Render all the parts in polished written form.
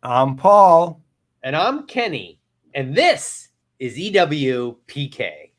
I'm Paul. And I'm Kenny. And this is EWPK.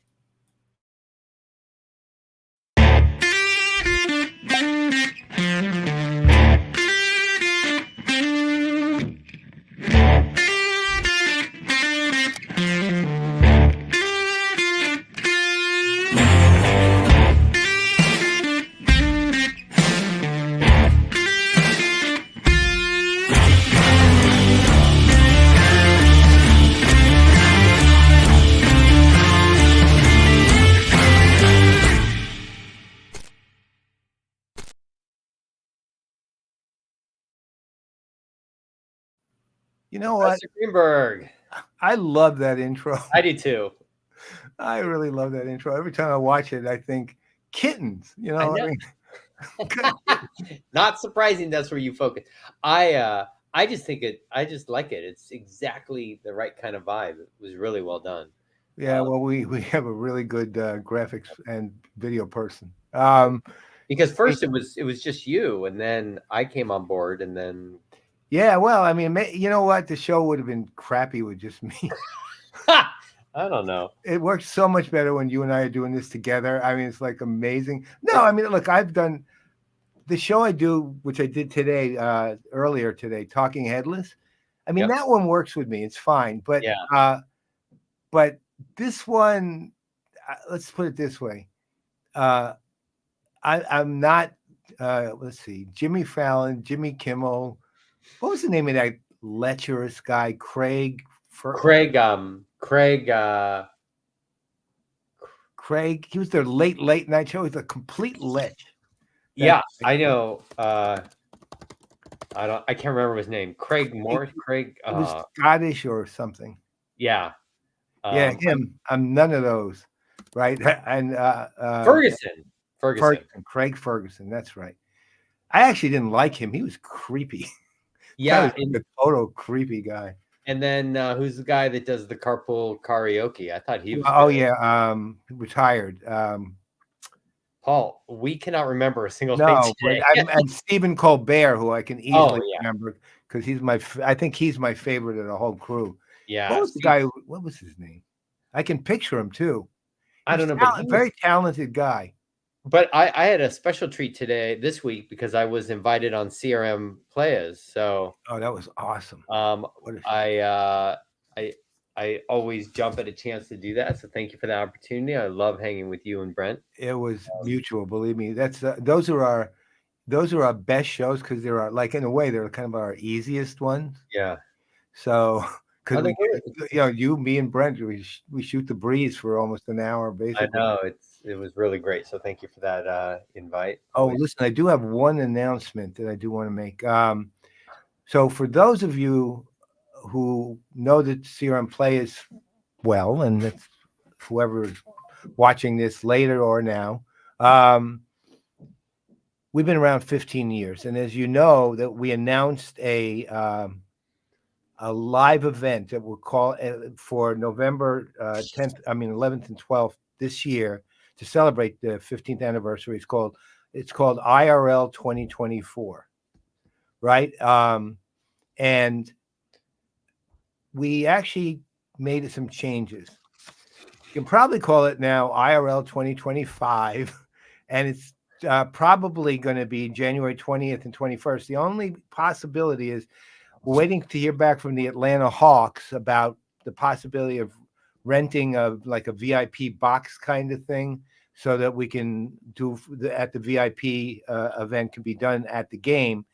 You know what? Mr. Greenberg. I love that intro. I do too. I really love that intro. Every time I watch it, I think kittens. I know. Not surprising that's where you focus. I just think I just like it. It's exactly the right kind of vibe. It was really well done. Yeah, well, we have a really good graphics and video person. Because first it was just you, and then I came on board, and then yeah, well, I mean, you know what? The show would have been crappy with just me. I don't know. It works so much better when you and I are doing this together. I mean, it's like amazing. No, I mean, look, I've done the show I do, which I did today, earlier today, Talking Headless. I mean, that one works with me. It's fine. But but this one, let's put it this way. I'm not, let's see, Jimmy Fallon, Jimmy Kimmel. What was the name of that lecherous guy? Craig. Craig. He was their late night show. He's a complete lech. Yeah, I know. I can't remember his name. Craig Morris. Craig. He was Scottish or something. Yeah. Yeah, him. I'm none of those, right? And Ferguson. Craig Ferguson. That's right. I actually didn't like him. He was creepy. Yeah, he was a total creepy guy. And then who's the guy that does the carpool karaoke? I thought he was. Oh yeah, retired. Paul, we cannot remember a single thing today. And Stephen Colbert, who I can easily remember because I think he's my favorite of the whole crew. Yeah. What was the guy? What was his name? I can picture him too. I don't know, but very talented guy. But I had a special treat this week, because I was invited on CRM Playas. So that was awesome. I always jump at a chance to do that. So thank you for the opportunity. I love hanging with you and Brent. It was mutual, believe me. That's those are our best shows because they're like, in a way, they're kind of our easiest ones. Yeah. So because you, me, and Brent, we shoot the breeze for almost an hour, basically. I know it was really great. So thank you for that invite. Oh, listen, I do have one announcement that I do want to make. So for those of you who know that CRM Playas well, and that's whoever is watching this later or now, we've been around 15 years, and as you know, that we announced a live event that we'll call for November 11th and 12th this year to celebrate the 15th anniversary. It's called IRL 2024, right? And we actually made some changes. You can probably call it now IRL 2025, and it's probably going to be January 20th and 21st. The only possibility is we're waiting to hear back from the Atlanta Hawks about the possibility of renting a VIP box kind of thing, so that we can do at the VIP event can be done at the game.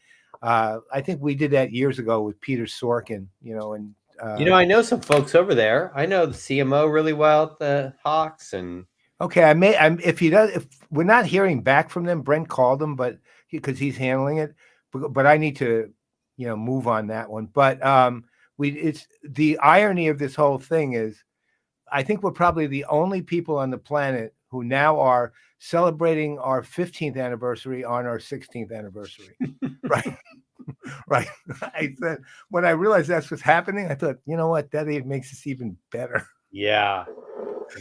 I think we did that years ago with Peter Sorkin, and I know some folks over there. I know the CMO really well at the Hawks, and okay, if we're not hearing back from them, Brent called them, but because he's handling it, but I need to, move on that one. But it's the irony of this whole thing is, I think we're probably the only people on the planet who now are celebrating our 15th anniversary on our 16th anniversary, right? Right. I said, when I realized that's what's happening, I thought, you know what, that makes this even better. Yeah,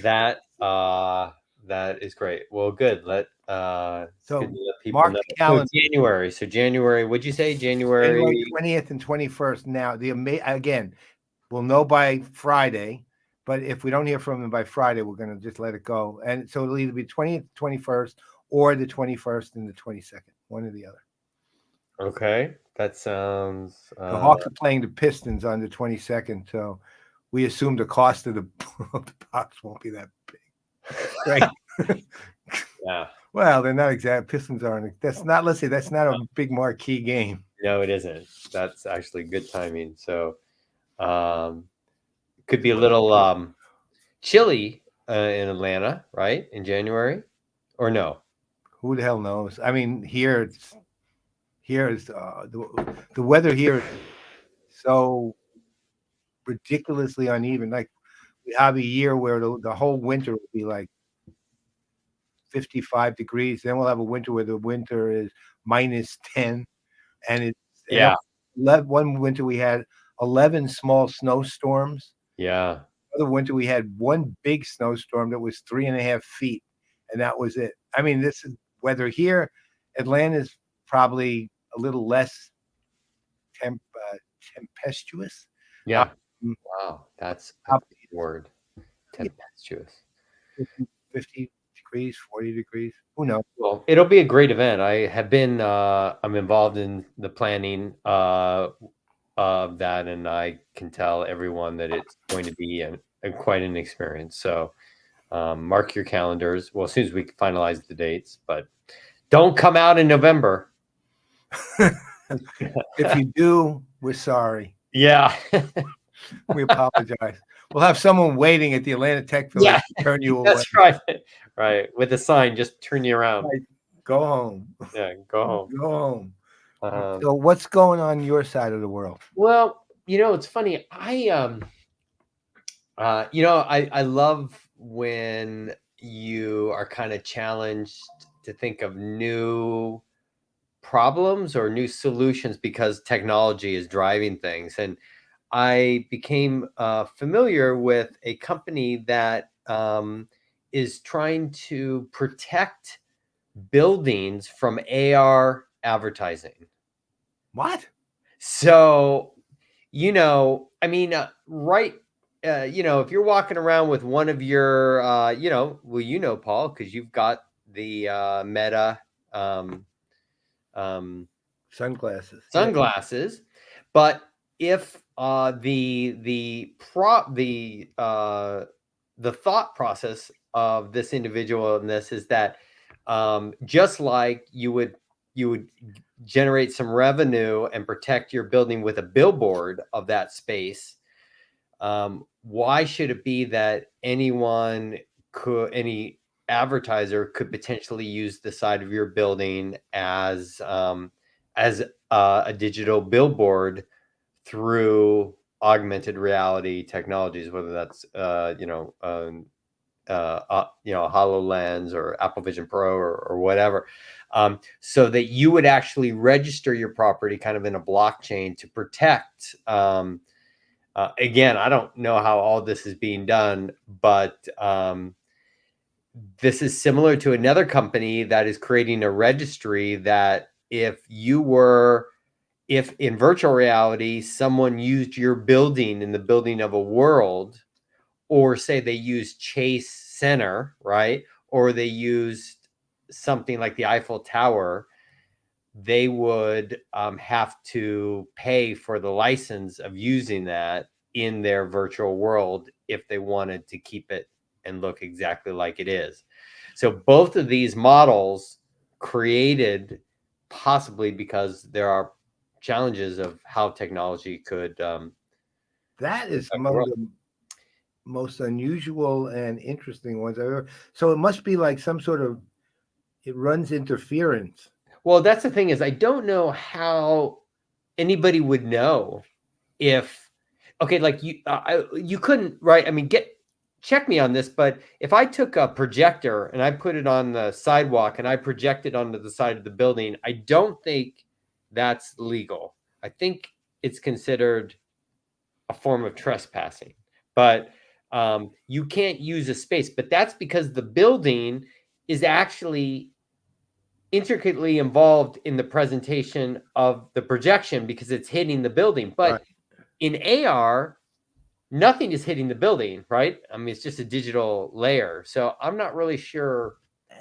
that That is great. Well, good. It's So good to let people mark know. the calendar. January. So January, what'd you say? January January? 20th and 21st. Now, again, we'll know by Friday, but if we don't hear from them by Friday, we're going to just let it go. And so it'll either be 20th, 21st, or the 21st and the 22nd, one or the other. Okay, that sounds. The Hawks are playing the Pistons on the 22nd, so we assume the cost of the box won't be that big. Right? Yeah. Well, they're not exact. Pistons aren't. That's not. Let's say that's not a big marquee game. No, it isn't. That's actually good timing. So, could be a little chilly in Atlanta, right? In January, or no? Who the hell knows? I mean, here is the weather here is so ridiculously uneven. Like we have a year where the whole winter will be like 55 degrees. Then we'll have a winter where the winter is -10, and it's Yeah. one winter we had 11 small snowstorms. Yeah. Other winter we had one big snowstorm that was 3.5 feet, and that was it. I mean, this is weather here. Atlanta's probably a little less tempestuous. Yeah. Mm, Wow, that's a Probably good word. Tempestuous. 50 degrees, 40 degrees. Who knows? Well, it'll be a great event. I'm involved in the planning of that, and I can tell everyone that it's going to be quite an experience. So mark your calendars. Well, as soon as we finalize the dates, but don't come out in November. If you do, we're sorry. Yeah. We apologize. We'll have someone waiting at the Atlanta Tech Village to turn you away. That's right. Right. With a sign, just turn you around. Right. Go home. Yeah, go home. Go home. So what's going on your side of the world? Well, it's funny. I love when you are kind of challenged to think of new problems or new solutions because technology is driving things. And I became familiar with a company that is trying to protect buildings from AR advertising. What? So, I mean, right. If you're walking around with one of your, Paul, because you've got the Meta Sunglasses. sunglasses, but if the thought process of this individual in this is that just like you would generate some revenue and protect your building with a billboard of that space, why should it be that any advertiser could potentially use the side of your building as a digital billboard through augmented reality technologies, whether that's HoloLens or Apple Vision Pro or whatever, so that you would actually register your property kind of in a blockchain to protect. Again, I don't know how all this is being done, but this is similar to another company that is creating a registry that if in virtual reality, someone used your building in the building of a world, or say they used Chase Center, right? Or they used something like the Eiffel Tower, they would have to pay for the license of using that in their virtual world if they wanted to keep it and look exactly like it is. So both of these models created possibly because there are challenges of how technology could. That is among the most unusual and interesting ones I've ever. So it must be like some sort of, it runs interference. Well, that's the thing is I don't know how anybody would know if, okay, like you couldn't, right? I mean, check me on this, but if I took a projector and I put it on the sidewalk and I projected onto the side of the building, I don't think that's legal. I think it's considered a form of trespassing. But You can't use a space, but that's because the building is actually intricately involved in the presentation of the projection because it's hitting the building. Right. But in AR, nothing is hitting the building, right? I mean, it's just a digital layer. So I'm not really sure.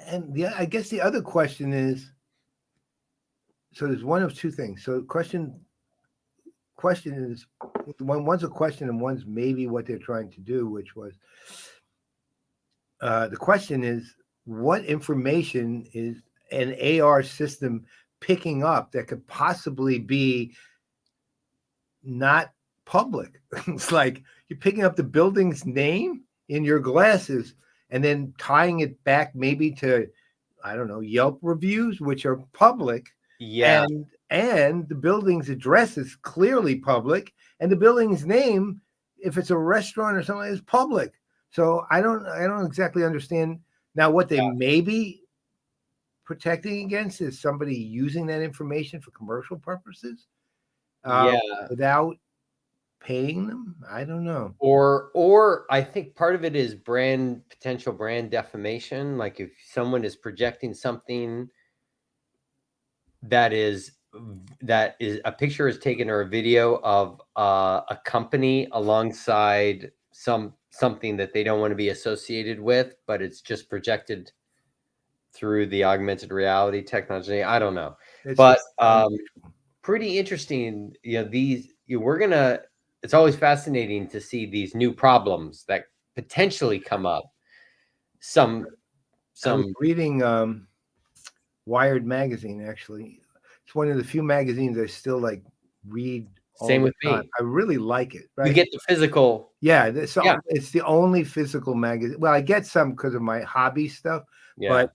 And I guess the other question is, so there's one of two things. So question is, one's a question and one's maybe what they're trying to do, which was the question is, what information is an AR system picking up that could possibly be not public? It's like you're picking up the building's name in your glasses and then tying it back maybe to, I don't know, Yelp reviews, which are public. Yeah. And the building's address is clearly public, and the building's name, if it's a restaurant or something, is public. So I don't exactly understand now what they may be protecting against is somebody using that information for commercial purposes without paying them. I don't know. Or I think part of it is potential brand defamation. Like if someone is projecting something that is a picture is taken or a video of a company alongside something that they don't want to be associated with, but it's just projected through the augmented reality technology. I don't know, but pretty interesting. It's always fascinating to see these new problems that potentially come up. I was reading Wired magazine. Actually, it's one of the few magazines I still like read. Same with me. I really like it. Right? You get the physical. Yeah, it's the only physical magazine. Well, I get some because of my hobby stuff, but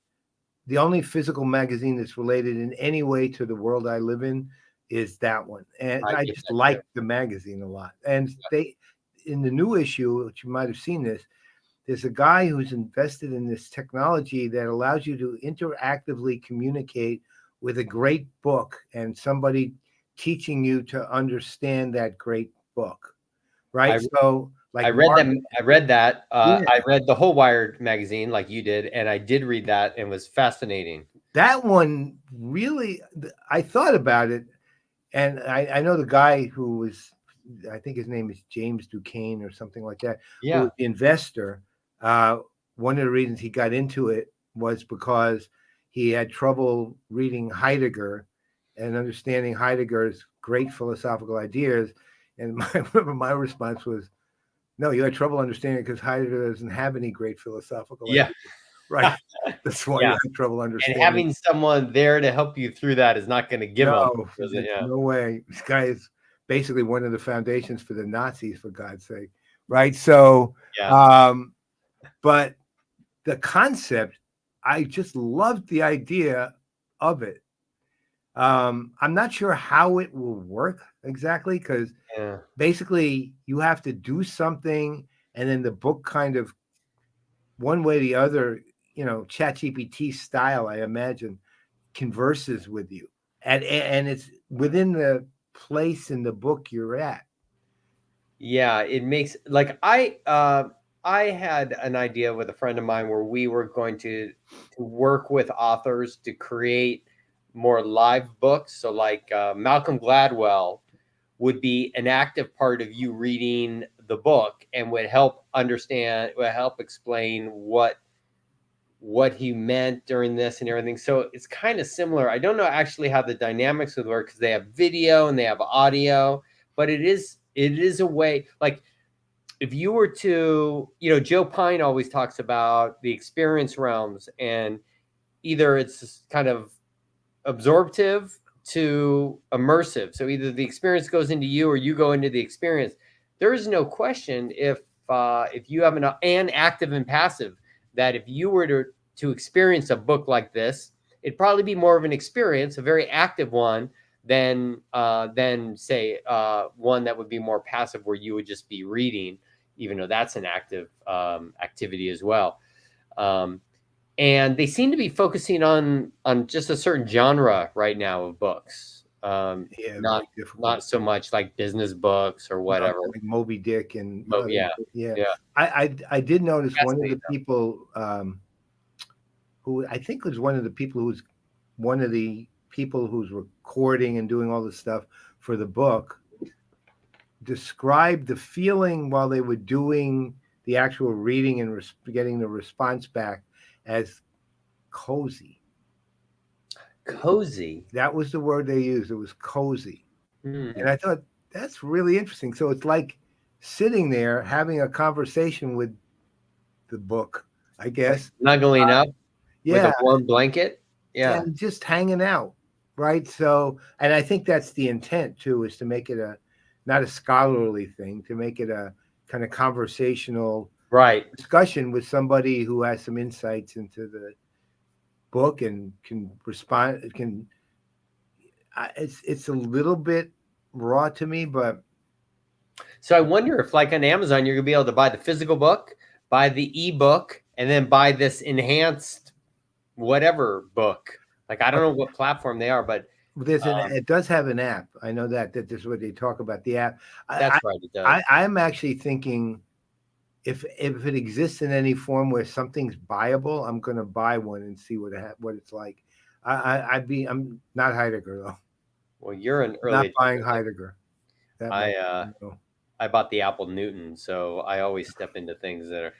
the only physical magazine that's related in any way to the world I live in is that one. And I just like the magazine a lot. And they, in the new issue, which you might have seen this, there's a guy who's invested in this technology that allows you to interactively communicate with a great book and somebody teaching you to understand that great book. Right. I read that. I read the whole Wired magazine like you did, and I did read that and it was fascinating. That one really, I thought about it, and I know the guy who was, I think his name is James Duquesne or something like that. Yeah. Who was the investor. One of the reasons he got into it was because he had trouble reading Heidegger and understanding Heidegger's great philosophical ideas. And my response was, no, you had trouble understanding because Heidegger doesn't have any great philosophical ideas. Right. That's why you have trouble understanding. And having someone there to help you through that is not going to give them. No way. This guy is basically one of the foundations for the Nazis, for God's sake. Right. So, but the concept, I just loved the idea of it. I'm not sure how it will work exactly, because basically you have to do something and then the book kind of one way or the other, ChatGPT style, I imagine, converses with you. And it's within the place in the book you're at. Yeah, it makes like I had an idea with a friend of mine where we were going to work with authors to create more live books. So like Malcolm Gladwell would be an active part of you reading the book and would help explain what he meant during this and everything. So it's kind of similar. I don't know actually how the dynamics would work because they have video and they have audio, but it is a way, like if you were to, Joe Pine always talks about the experience realms, and either it's kind of absorptive to immersive. So either the experience goes into you or you go into the experience. There is no question if you have an active and passive, that if you were to experience a book like this, it'd probably be more of an experience, a very active one, than say one that would be more passive where you would just be reading, even though that's an active activity as well. And they seem to be focusing on just a certain genre right now of books. Yeah, Not very difficult. not so much like business books or whatever. Like Moby Dick and Yeah, yeah. yeah. I did notice one of Fascinating, the people who I think was one of the people who's one of the people who's recording and doing all the stuff for the book described the feeling while they were doing the actual reading and getting the response back as cozy. cozy. That was the word they used. It was cozy. And Hmm. I thought that's really interesting. So it's like sitting there having a conversation with the book, I Like guess. snuggling up with a Yeah, warm blanket. Yeah. and just hanging out, right? So, and I think that's the intent too, is to make it a not a scholarly thing, to make it a kind of conversational Right. discussion with somebody who has some insights into the book and can respond. Can it's a little bit raw to me, but So I wonder if, like on Amazon, you're gonna be able to buy the physical book, buy the ebook, and then buy this enhanced whatever book. Like I don't know what platform they are, but there's an um, it does have an app. I know that this is what they talk about the app. that's right, it does. I'm actually thinking if it exists in any form where something's buyable, I'm going to buy one and see what it's like. I'm not Heidegger though. Well, you're an Not early buying adopter. Heidegger. That much. I uh, I know. I bought the Apple Newton, so I always step into things that are.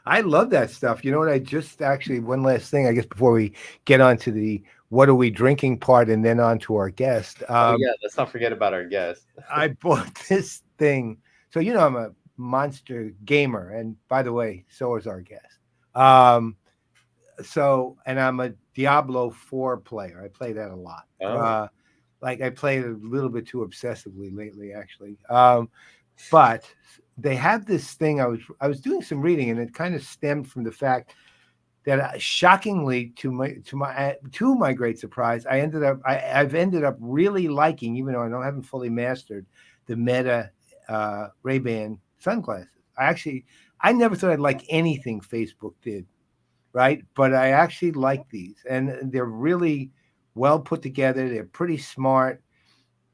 I love that stuff. You know what? I just actually one last thing. I guess before we get on to the what are we drinking part and then on to our guest. Oh yeah, let's not forget about our guest. I bought this thing. So you know I'm a monster gamer, and by the way, so is our guest. Um, and I'm a Diablo 4 player. I play that a lot. Oh, Like I played a little bit too obsessively lately, actually. But they have this thing. I was doing some reading, and it kind of stemmed from the fact that shockingly, to my great surprise, I've ended up really liking, even though I haven't fully mastered the Meta Ray-Ban sunglasses. I never thought I'd like anything Facebook did, right? But I actually like these, and they're really well put together. They're pretty smart.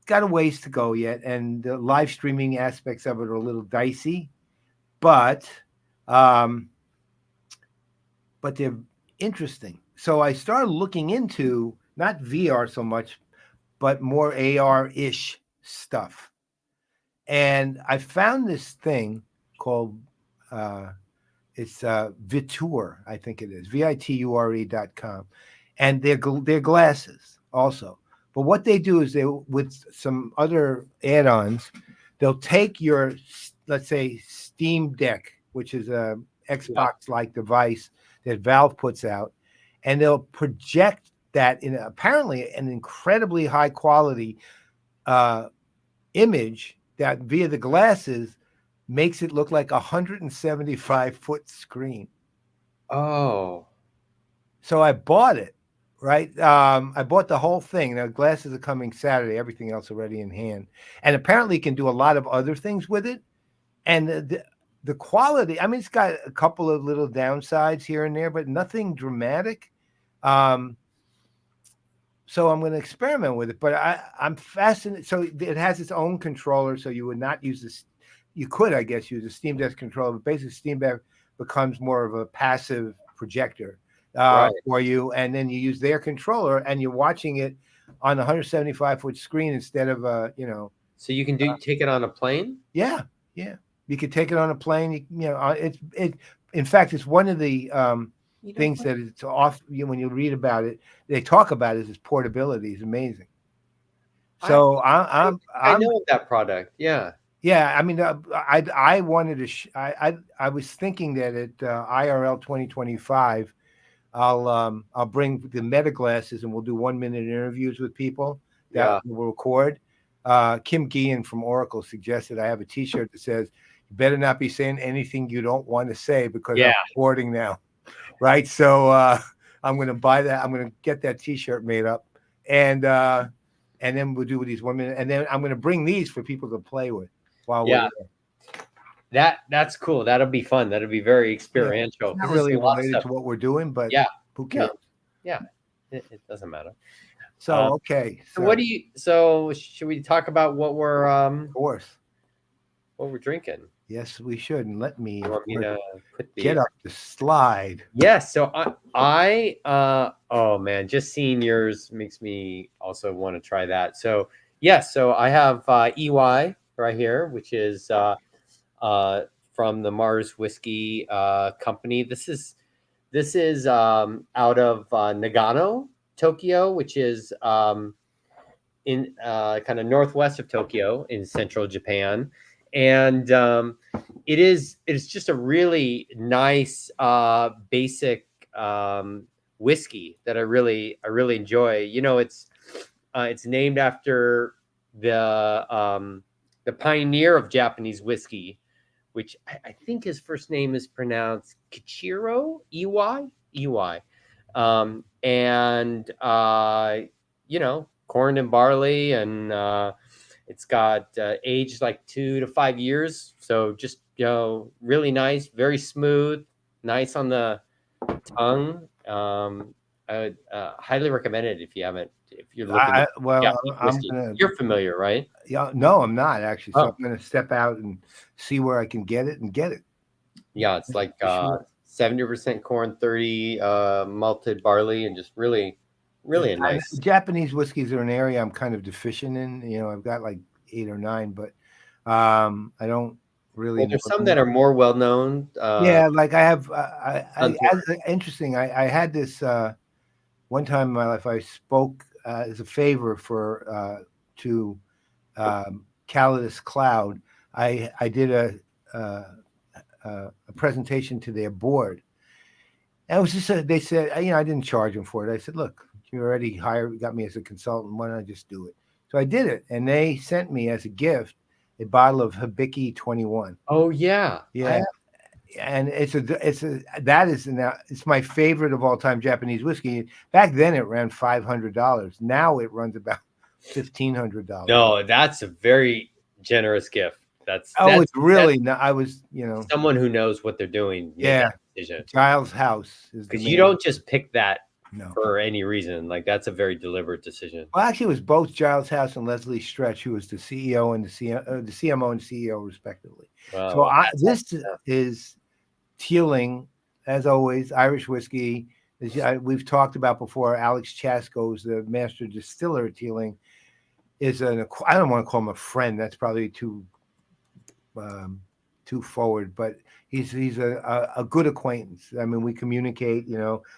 Got a ways to go yet, and the live streaming aspects of it are a little dicey, but um, they're interesting. So I started looking into not VR so much, but more AR ish stuff, and I found this thing called uh, it's Viture, I think it is viture.com, and they're glasses also. But what they do is they with some other add-ons, they'll take your let's say Steam Deck, which is a yeah. Xbox-like device that Valve puts out, and they'll project that in apparently an incredibly high quality uh, image that via the glasses makes it look like a 175-foot screen. Oh, So I bought it, right? I bought the whole thing. Now glasses are coming Saturday. Everything else already in hand, and apparently can do a lot of other things with it. And the quality. I mean, it's got a couple of little downsides here and there, but nothing dramatic. Um, so I'm going to experiment with it, but I'm fascinated. So it has its own controller, so you would not use this. You could, I guess, use a Steam Deck controller, but basically Steam Deck becomes more of a passive projector right. for you, and then you use their controller, and you're watching it on a 175-foot screen instead of So you can take it on a plane? yeah, yeah. You could take it on a plane. It. In fact, it's one of the You know things what? that it's off. When you read about it, they talk about it as portability is amazing. I So think I I'm know of that product. Yeah. yeah. I mean, I wanted to. I was thinking that at IRL 2025, I'll bring the Meta glasses and we'll do 1 minute interviews with people that Yeah. we'll record. Kim Guillen from Oracle suggested I have a T-shirt that says, "You better not be saying anything you don't want to say because I'm Yeah. recording now." Right. So I'm going to buy that. I'm going to get that T-shirt made up, and then we'll do these 1 minute, and then I'm going to bring these for people to play with while we're Yeah. there. That's cool. That'll be fun. That'll be very Yeah, experiential not because there's really a lot of related stuff. to what we're doing, but Yeah. who No. cares? Yeah. It doesn't matter. So okay, So so what do you? So should we talk about of course, what we're drinking? yes, we should. And let me, You of want me course, to put get the? up the slide. Yes. So oh man, just seeing yours makes me also want to try that. So yes. So I have EY right here, which is from the Mars Whiskey Company. This is out of Nagano, Tokyo, which is in kind of northwest of Tokyo in central Japan, and it's just a really nice basic whiskey that I really enjoy. It's named after the pioneer of Japanese whiskey, which I think his first name is pronounced Kichiro Ey Ey, and corn and barley, and it's got aged like 2 to 5 years, so just really nice, very smooth, nice on the tongue. I would highly recommend it if you're looking at Well, Japanese I'm whiskey. gonna. You're familiar, right? Yeah, no, I'm not actually. So Oh, I'm gonna step out and see where I can get it and get it. yeah, it's like Sure. 70% corn, 30 malted barley, and just really a nice. Japanese whiskeys are an area I'm kind of deficient in. I've got like 8 or 9, but I don't really Well, know. there's some that are more well known. Yeah, like I have. Suntory. Interesting. I had this one time in my life. I spoke as a favor to Calidus Cloud. I did a presentation to their board. And it was just they said, I didn't charge them for it. I said, look, you already got me as a consultant. Why don't I just do it? So I did it, and they sent me as a gift a bottle of Hibiki 21. Oh yeah, Yeah, and it's my favorite of all time Japanese whiskey. Back then, it ran $500. Now it runs about $1,500. no, that's a very generous gift. That's Oh, that's it's really that's not. I was, someone who knows what they're doing made yeah. that decision, Giles House is the because you man. don't just pick that No. for any reason. Like, that's a very deliberate decision. Well, actually, it was both Giles House and Leslie Stretch, who was the CEO and the CMO and CEO, respectively. Wow, So well, this is Teeling, as always, Irish whiskey. We've talked about before. Alex Chasko's the master distiller at Teeling. I don't want to call him a friend. That's probably too forward, but he's a good acquaintance. I mean, we communicate.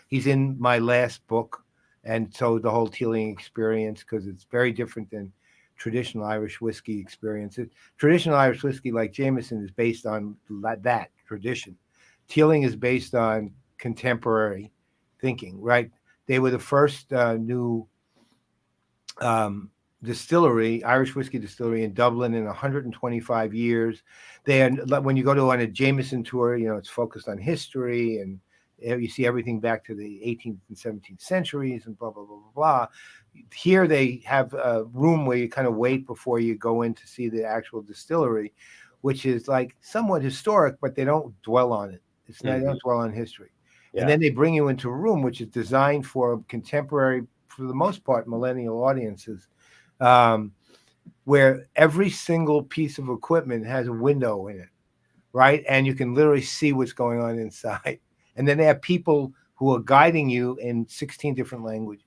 He's in my last book, and so the whole Teeling experience, because it's very different than traditional Irish whiskey experience. Traditional Irish whiskey, like Jameson, is based on that tradition. Teeling is based on contemporary thinking. Right? They were the first new distillery, Irish whiskey distillery in Dublin in 125 years. When you go on a Jameson tour, it's focused on history, and you see everything back to the 18th and 17th centuries and blah, blah, blah, blah, blah. Here they have a room where you kind of wait before you go in to see the actual distillery, which is like somewhat historic, but they don't dwell on it. They don't dwell on history. Yeah. And then they bring you into a room which is designed for contemporary, for the most part, millennial audiences, where every single piece of equipment has a window in it, right? And you can literally see what's going on inside. And then they have people who are guiding you in 16 different languages.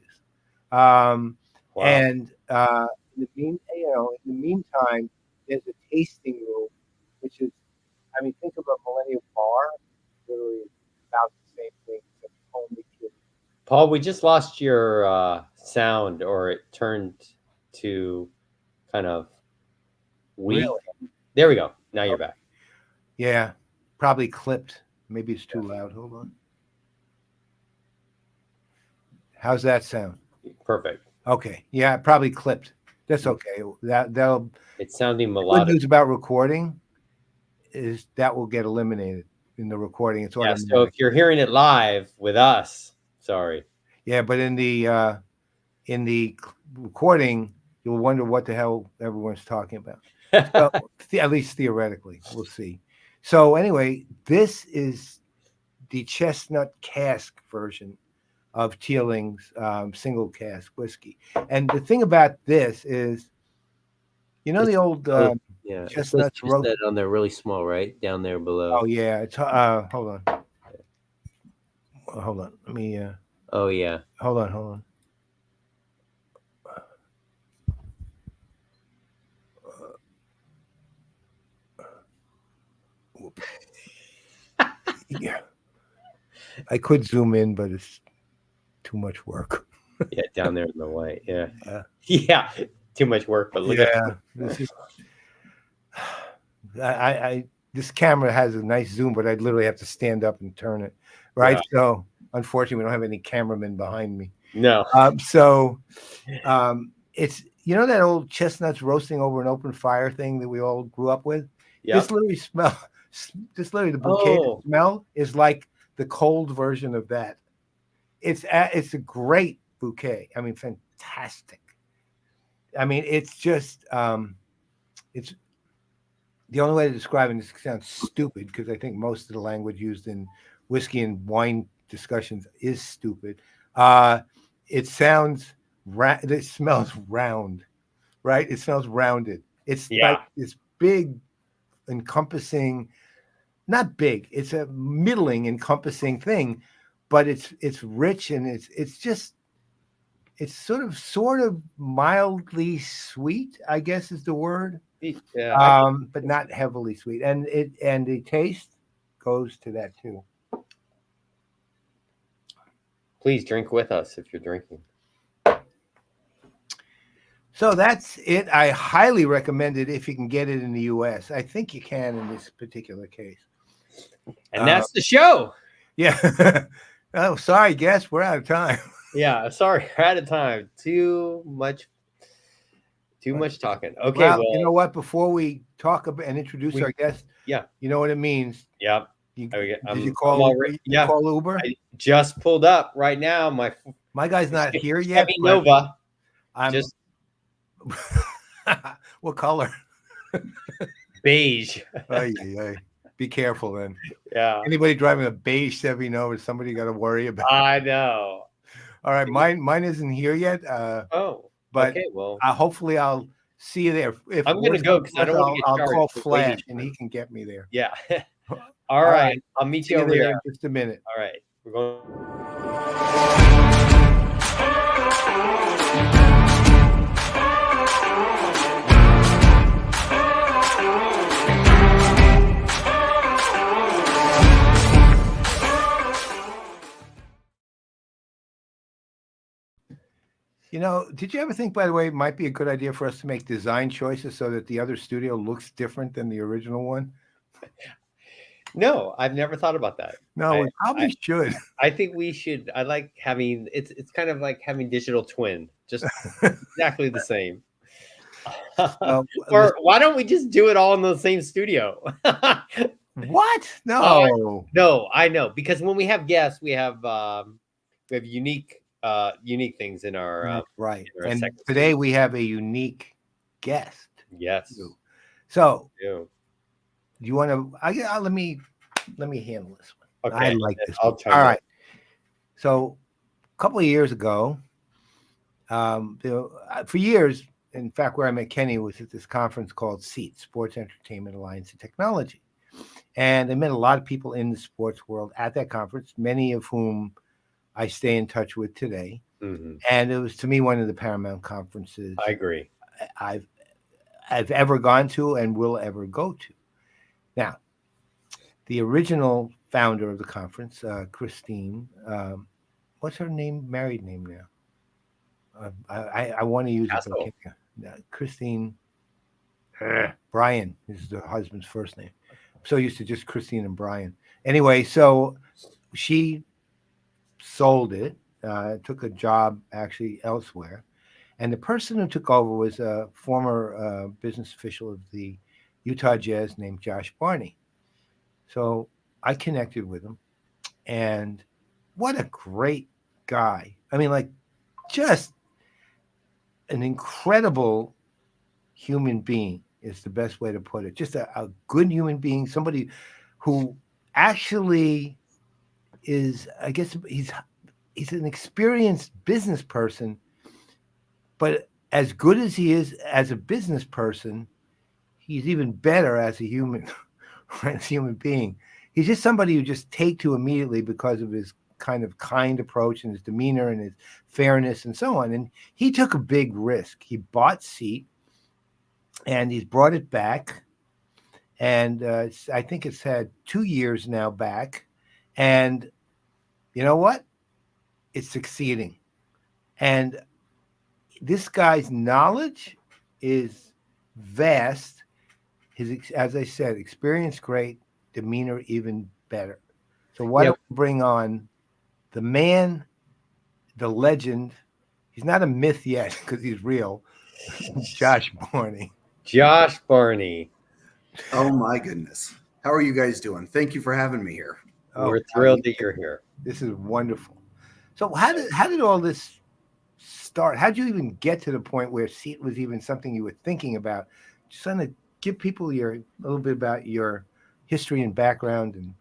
Wow. And in the meantime, there's a tasting room, which is, think of a Millennium Bar, literally about the same thing, except only kidding. Paul, we just lost your sound, or it turned to kind of weak. Really? There we go. Now you're back. Yeah, probably clipped. Maybe it's too loud. Hold on. How's that sound? Perfect. Okay. Yeah, probably clipped. That's okay. That'll. It's sounding Good melodic. news about recording is that will get eliminated in the recording. It's Yeah, automatic. so if you're hearing it live with us, sorry. Yeah, but in the recording, you'll wonder what the hell everyone's talking about. So, at least theoretically, we'll see. So anyway, this is the chestnut cask version of Teeling's single cask whiskey. And the thing about this is, you know, It's the old oh, yeah. It says chestnuts roast. chestnut on there, really small, right down there below. Oh yeah, it's hold on, hold on. Let me Oh yeah. hold on. Whoops. Yeah, I could zoom in, but it's too much work. Yeah, down there in the white. Yeah. Uh, Yeah, too much work, but look at yeah, this is. I this camera has a nice zoom, but I'd literally have to stand up and turn it. Right. Yeah. So unfortunately, we don't have any cameramen behind me. no. It's that old chestnuts roasting over an open fire thing that we all grew up with. Yeah. This literally the bouquet Oh. smell is like the cold version of that. It's a great bouquet. I mean, fantastic. I mean, it's just it's the only way to describe it. This sounds stupid because I think most of the language used in whiskey and wine discussions is stupid. It sounds it smells round, right? It smells rounded. It's Yeah. like this big, encompassing, not big. It's a middling, encompassing thing, but it's rich and it's sort of mildly sweet, I guess is the word. Yeah. But not heavily sweet, and the taste goes to that too. Please drink with us if you're drinking. So that's it. I highly recommend it if you can get it in the U.S. I think you can in this particular case. And that's the show. Yeah. Oh, sorry, guess we're out of time. Yeah. Sorry, we're out of time. Too much talking. Okay. Well, Well, you know what? Before we talk about and introduce our guest, yeah. you know what it means. Yeah. Did I'm you call already, Uber? Yeah. Call Uber? I just pulled up right now. My guy's not here yet. Chevy Nova. I'm just what color? beige. Ay, be careful then. Yeah. Anybody driving a beige Chevy Nova, somebody got to worry about. I know. All right, mine isn't here yet. But okay. Well, hopefully I'll see you there. If I'm gonna go because I don't want to get I'll charged call for Flash waiting and he can get me there. Yeah. All right. I'll meet See you over there in just a minute. All right. We're going. Did you ever think, by the way, it might be a good idea for us to make design choices so that the other studio looks different than the original one? No, I've never thought about that. No, we probably should. I think we should. I like having it's kind of like having digital twin, just exactly the same. Or why don't we just do it all in the same studio? What? No. No, I know, because when we have guests, we have unique things in our right. In our and today studio. we have a unique guest. Yes. So, do you want to? Let me handle this one. Okay. I like this. I'll All right. So, a couple of years ago, for years, in fact, where I met Kenny was at this conference called SEAT, Sports Entertainment Alliance and Technology. And I met a lot of people in the sports world at that conference, many of whom I stay in touch with today. Mm-hmm. And it was, to me, one of the paramount conferences I agree. I've ever gone to and will ever go to. Now, the original founder of the conference, Christine, what's her married name now? I want to use it. Christine Brian is the husband's first name. I'm so used to just Christine and Brian. Anyway, so she sold it, took a job actually elsewhere. And the person who took over was a former business official of the Utah Jazz named Josh Barney. So I connected with him, and what a great guy. I mean, like, just an incredible human being is the best way to put it. Just a good human being, somebody who actually is, I guess he's he's an experienced business person, but as good as he is as a business person, he's even better as a human, right? As a human being. He's just somebody you just take to immediately because of his kind of kind approach and his demeanor and his fairness and so on. And he took a big risk. He bought Seat and he's brought it back. And I think it's had 2 years now back. And you know what? It's succeeding. And this guy's knowledge is vast. As I said, experience great, demeanor even better. So why don't we bring on the man, the legend? He's not a myth yet because he's real. Josh Barney. Josh Barney. Oh my goodness. How are you guys doing? Thank you for having me here. We're thrilled that you're here. This is wonderful. So how did all this start? How did you even get to the point where Seat was even something you were thinking about? Just trying to give people a little bit about your history and background, and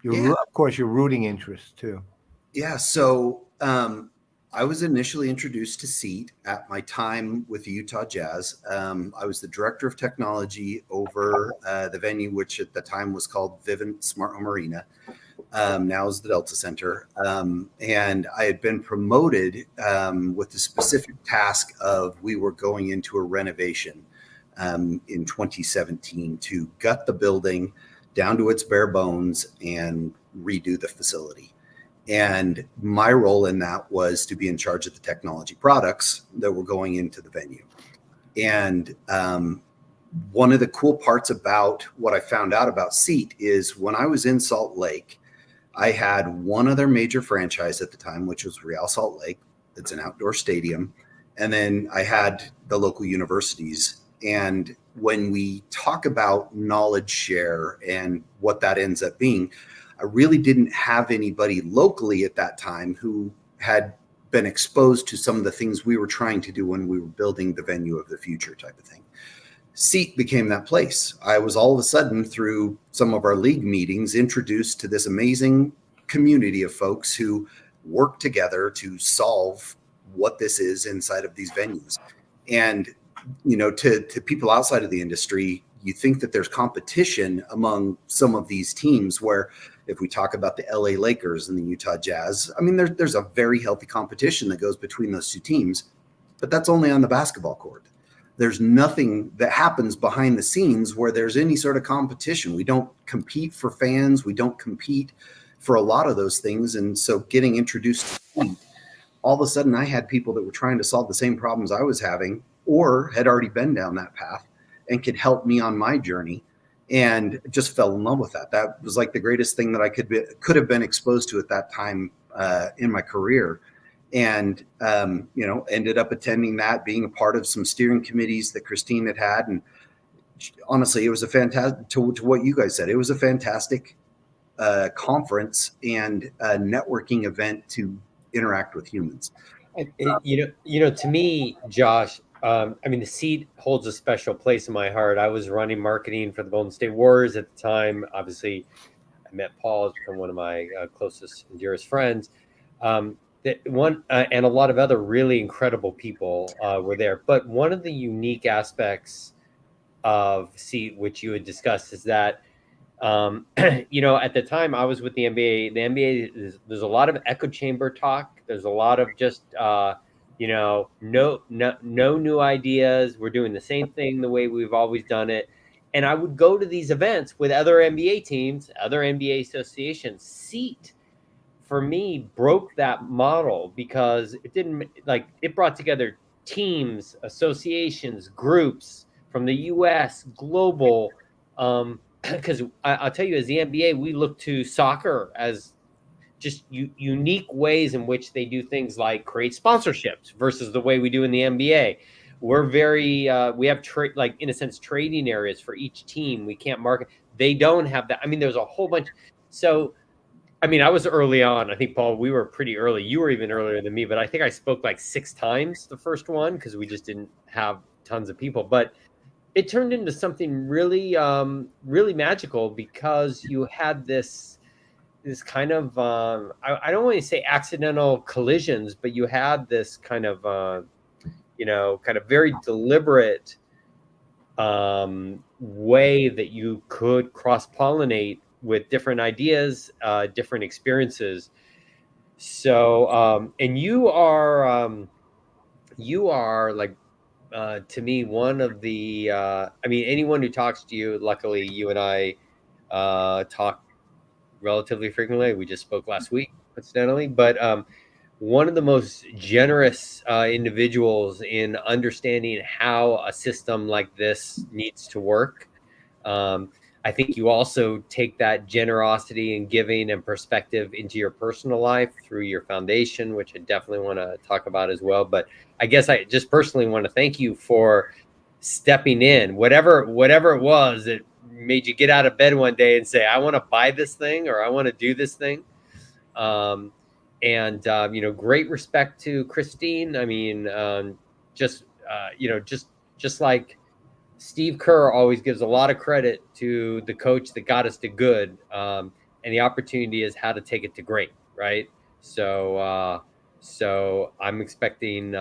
of course your rooting interest too. Yeah. So I was initially introduced to Seat at my time with the Utah Jazz. I was the director of technology over the venue, which at the time was called Vivint Smart Home Arena. Now is the Delta Center. And I had been promoted with the specific task of we were going into a renovation in 2017 to gut the building down to its bare bones and redo the facility. And my role in that was to be in charge of the technology products that were going into the venue. And one of the cool parts about what I found out about Seat is when I was in Salt Lake, I had one other major franchise at the time, which was Real Salt Lake. It's an outdoor stadium. And then I had the local universities. And when we talk about knowledge share and what that ends up being, I really didn't have anybody locally at that time who had been exposed to some of the things we were trying to do when we were building the venue of the future type of thing. Seat became that place. I was all of a sudden, through some of our league meetings, introduced to this amazing community of folks who work together to solve what this is inside of these venues. And, you know, to people outside of the industry, you think that there's competition among some of these teams where if we talk about the LA Lakers and the Utah Jazz, I mean, there's a very healthy competition that goes between those two teams, but that's only on the basketball court. There's nothing that happens behind the scenes where there's any sort of competition. We don't compete for fans. We don't compete for a lot of those things. And so getting introduced to Seat, all of a sudden I had people that were trying to solve the same problems I was having or had already been down that path and could help me on my journey, and just fell in love with that. That was like the greatest thing that I could have been exposed to at that time in my career. And, you know, ended up attending that, being a part of some steering committees that Christine had. And honestly, it was a fantastic, to what you guys said, it was a fantastic conference and a networking event to interact with humans. You know, to me, Josh, I mean, the Seat holds a special place in my heart. I was running marketing for the Golden State Warriors at the time. Obviously, I met Paul, he's become one of my closest and dearest friends. And a lot of other really incredible people were there. But one of the unique aspects of Seat, which you had discussed, is that you know, at the time I was with the NBA. The NBA, there's a lot of echo chamber talk. There's a lot of just you know, no new ideas. We're doing the same thing the way we've always done it. And I would go to these events with other NBA teams, other NBA associations. Seat, for me, broke that model because it brought together teams, associations, groups from the US, global. Because I'll tell you, as the NBA, we look to soccer as just unique ways in which they do things like create sponsorships versus the way we do in the NBA. We're very, we have in a sense, trading areas for each team. We can't market. They don't have that. I mean, there's a whole bunch. So, I mean, I was early on. I think, Paul, we were pretty early. You were even earlier than me, but I think I spoke like 6 times the first one because we just didn't have tons of people. But it turned into something really, really magical because you had this this kind of I don't want to say accidental collisions, but you had this kind of kind of very deliberate way that you could cross-pollinate with different ideas, different experiences. So and you are like to me one of the I mean, anyone who talks to you, luckily you and I talk relatively frequently. We just spoke last week, coincidentally, but one of the most generous individuals in understanding how a system like this needs to work. I think you also take that generosity and giving and perspective into your personal life through your foundation, which I definitely want to talk about as well. But I guess I just personally want to thank you for stepping in, whatever it was that made you get out of bed one day and say, I want to buy this thing, or I want to do this thing. Great respect to Christine. I mean, just like Steve Kerr always gives a lot of credit to the coach that got us to good. And the opportunity is how to take it to great, right? So I'm expecting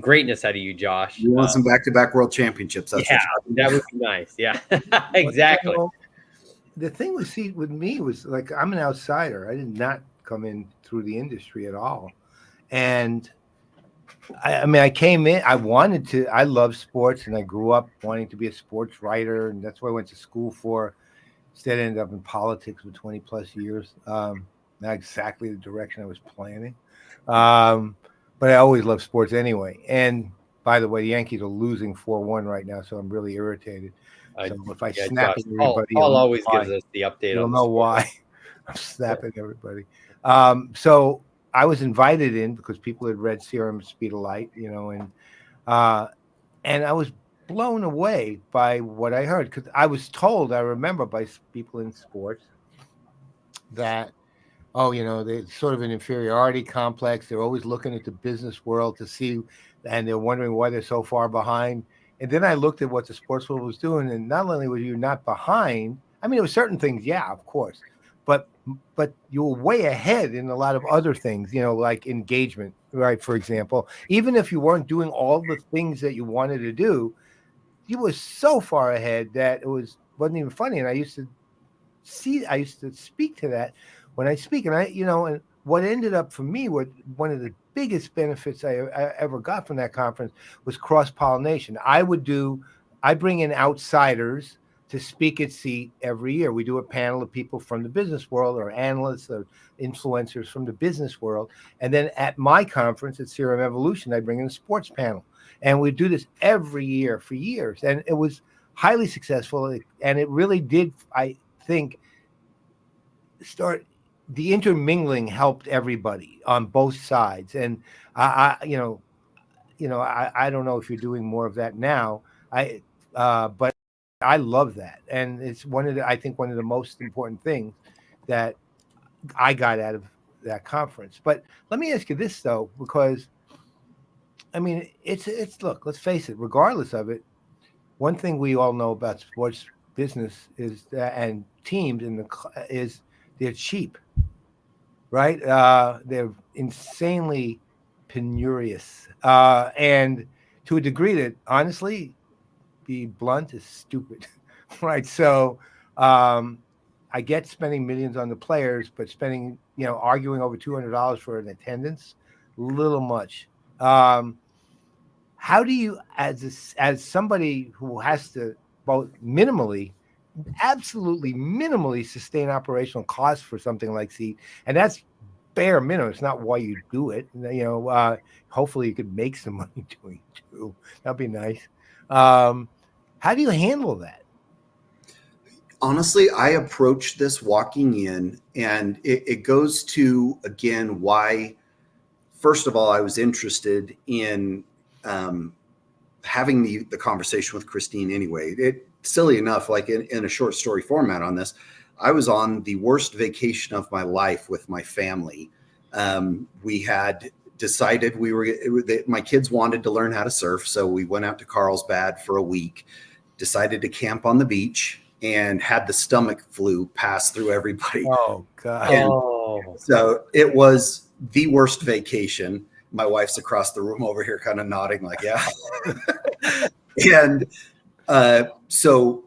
greatness out of you, Josh. You want some back-to-back world championships? That's yeah, what that would be nice. Yeah, exactly. The thing with me was like, I'm an outsider. I did not come in through the industry at all. And I mean, I came in, I love sports, and I grew up wanting to be a sports writer. And that's what I went to school for. Instead, I ended up in politics for 20 plus years. Not exactly the direction I was planning. But I always loved sports anyway. And by the way, the Yankees are losing 4-1 right now, so I'm really irritated. So if I snap at everybody, Paul always gives us the update. You'll know why I'm snapping at everybody. So I was invited in because people had read Serum Speed of Light, and I was blown away by what I heard, because I was told, I remember, by people in sports that, there's sort of an inferiority complex. They're always looking at the business world to see, and they're wondering why they're so far behind. And then I looked at what the sports world was doing, and not only were you not behind, I mean, there were certain things, yeah, of course, but you were way ahead in a lot of other things, like engagement, right? For example, even if you weren't doing all the things that you wanted to do, you were so far ahead that it wasn't even funny. And I used to speak to that when I speak, and and what ended up for me, one of the biggest benefits I ever got from that conference was cross-pollination. I bring in outsiders to speak at SEAT every year. We do a panel of people from the business world, or analysts or influencers from the business world. And then at my conference at Serum Evolution, I bring in a sports panel. And we do this every year for years. And it was highly successful. And it really did, I think, the intermingling helped everybody on both sides. And I don't know if you're doing more of that now. But I love that, and it's one of the most important things that I got out of that conference. But let me ask you this though, because I mean, it's look, let's face it, regardless of it, one thing we all know about sports business is and teams is they're cheap, right? They're insanely penurious, and to a degree that, honestly, be blunt, is stupid, right? So I get spending millions on the players, but spending, arguing over $200 for an attendance, little much. How do you, as somebody who has to both absolutely minimally sustain operational costs for something like SEAT, and that's bare minimum. It's not why you do it. Hopefully you could make some money doing it too. That'd be nice. How do you handle that? Honestly, I approach this walking in, and it goes to, again, why, first of all, I was interested in having the conversation with Christine anyway. Silly enough, like in a short story format on this, I was on the worst vacation of my life with my family. We had decided my kids wanted to learn how to surf. So we went out to Carlsbad for a week, decided to camp on the beach. and had the stomach flu pass through everybody. Oh God. And Oh, so it was the worst vacation. My wife's across the room over here kind of nodding like, yeah. And so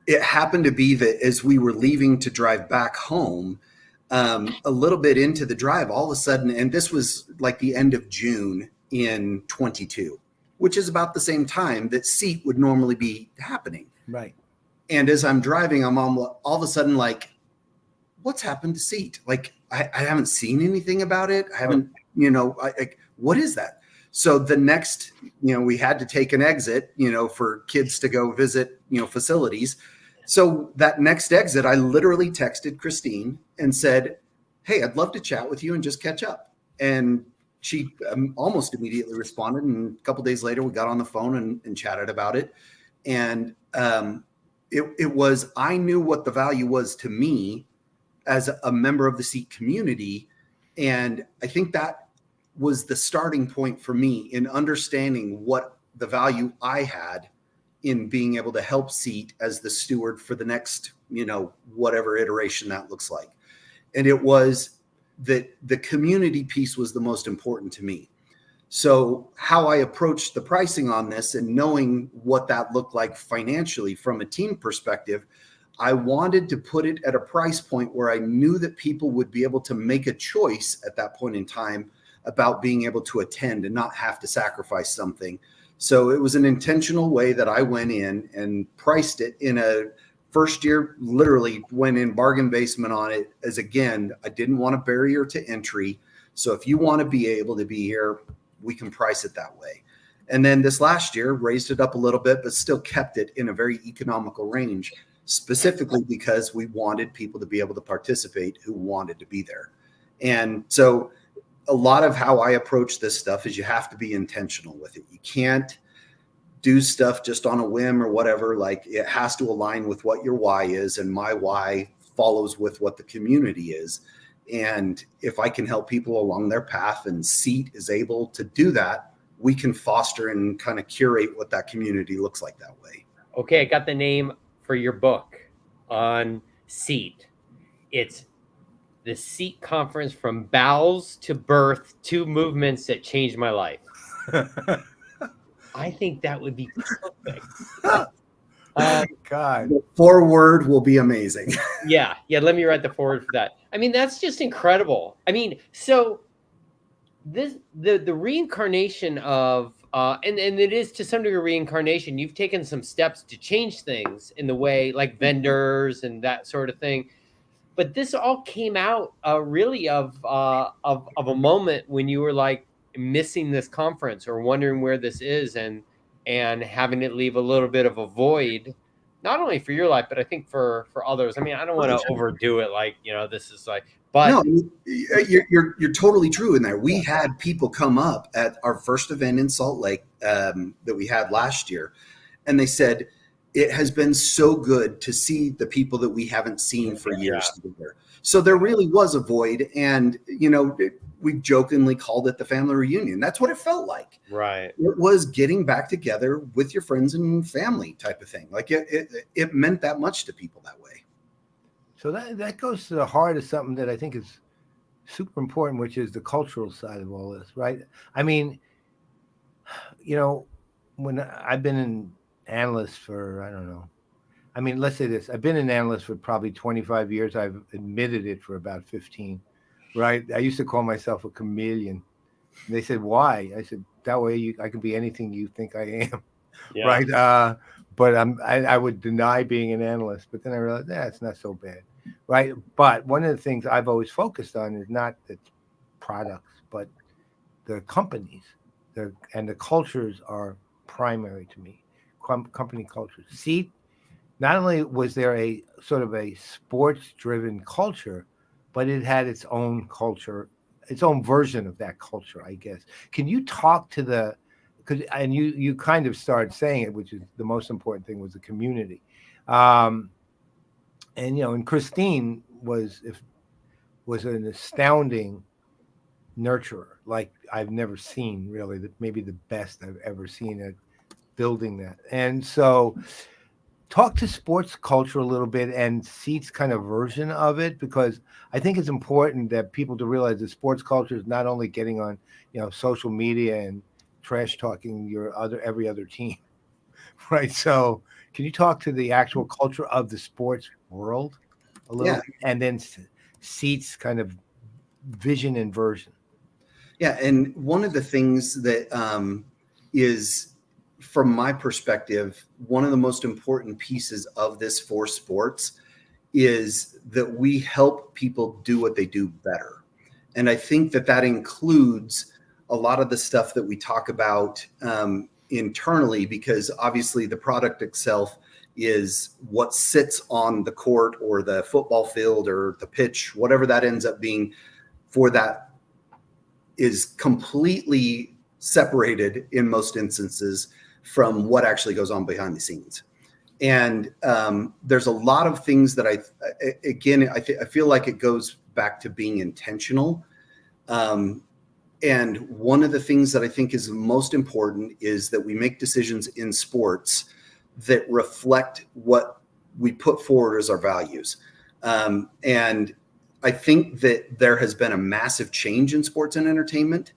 it happened to be that as we were leaving to drive back home, a little bit into the drive, all of a sudden, and this was like the end of June in 22, which is about the same time that SEAT would normally be happening. Right. And as I'm driving, I'm all of a sudden like, what's happened to SEAT? Like, I haven't seen anything about it. I haven't, what is that? So the next, we had to take an exit, for kids to go visit, facilities. So that next exit, I literally texted Christine and said, hey, I'd love to chat with you and just catch up. And she almost immediately responded. And a couple of days later, we got on the phone and chatted about it. And it was, I knew what the value was to me as a member of the SEAT community. And I think that was the starting point for me in understanding what the value I had in being able to help SEAT as the steward for the next, whatever iteration that looks like. And it was that the community piece was the most important to me. So how I approached the pricing on this and knowing what that looked like financially from a team perspective, I wanted to put it at a price point where I knew that people would be able to make a choice at that point in time about being able to attend and not have to sacrifice something. So it was an intentional way that I went in and priced it in a first year, literally went in bargain basement on it, as again, I didn't want a barrier to entry. So if you want to be able to be here, we can price it that way. And then this last year raised it up a little bit, but still kept it in a very economical range, specifically because we wanted people to be able to participate who wanted to be there. And so a lot of how I approach this stuff is you have to be intentional with it. You can't do stuff just on a whim or whatever. Like, it has to align with what your why is, and my why follows with what the community is. And if I can help people along their path and SEAT is able to do that, we can foster and kind of curate what that community looks like that way. okay. I got the name for your book on SEAT. It's the SEAT Conference, from bowels to birth, 2 movements that changed my life. I think that would be perfect. God. The foreword will be amazing. Yeah. Let me write the forward for that. I mean, that's just incredible. I mean, so the reincarnation of and it is to some degree reincarnation. You've taken some steps to change things in the way, like vendors and that sort of thing. But this all came out really of a moment when you were like missing this conference or wondering where this is, and having it leave a little bit of a void, not only for your life, but I think for others. I mean, I don't want to overdo it, like, this is like, but no, you're totally true in there. We had people come up at our first event in Salt Lake that we had last year, and they said, it has been so good to see the people that we haven't seen for years together. So there really was a void, and we jokingly called it the family reunion. That's what it felt like. right. It was getting back together with your friends and family type of thing. Like it meant that much to people that way. So that goes to the heart of something that I think is super important, which is the cultural side of all this, right? I mean, when I've been an analyst for, I don't know. I mean, let's say this. I've been an analyst for probably 25 years. I've admitted it for about 15, right? I used to call myself a chameleon. And they said, why? I said, that way I can be anything you think I am, right? But I would deny being an analyst. But then I realized, it's not so bad, right? But one of the things I've always focused on is not the products, but the companies. And the cultures are primary to me. Company culture. SEAT, not only was there a sort of a sports-driven culture, but it had its own culture, its own version of that culture, I guess. Can you talk to and you kind of started saying it, which is the most important thing, was the community. And Christine was an astounding nurturer, like I've never seen, really, maybe the best I've ever seen at building that. And so talk to sports culture a little bit and Seat's kind of version of it, because I think it's important that people to realize that sports culture is not only getting on, social media and trash talking every other team, right? So, can you talk to the actual culture of the sports world a little Yeah. bit, and then Seat's kind of vision and version? Yeah, and one of the things that is, from my perspective, one of the most important pieces of this for sports is that we help people do what they do better. And I think that that includes a lot of the stuff that we talk about internally, because obviously the product itself is what sits on the court or the football field or the pitch, whatever that ends up being for that, is completely separated in most instances from what actually goes on behind the scenes. And there's a lot of things that I feel like it goes back to being intentional. And one of the things that I think is most important is that we make decisions in sports that reflect what we put forward as our values. And I think that there has been a massive change in sports and entertainment,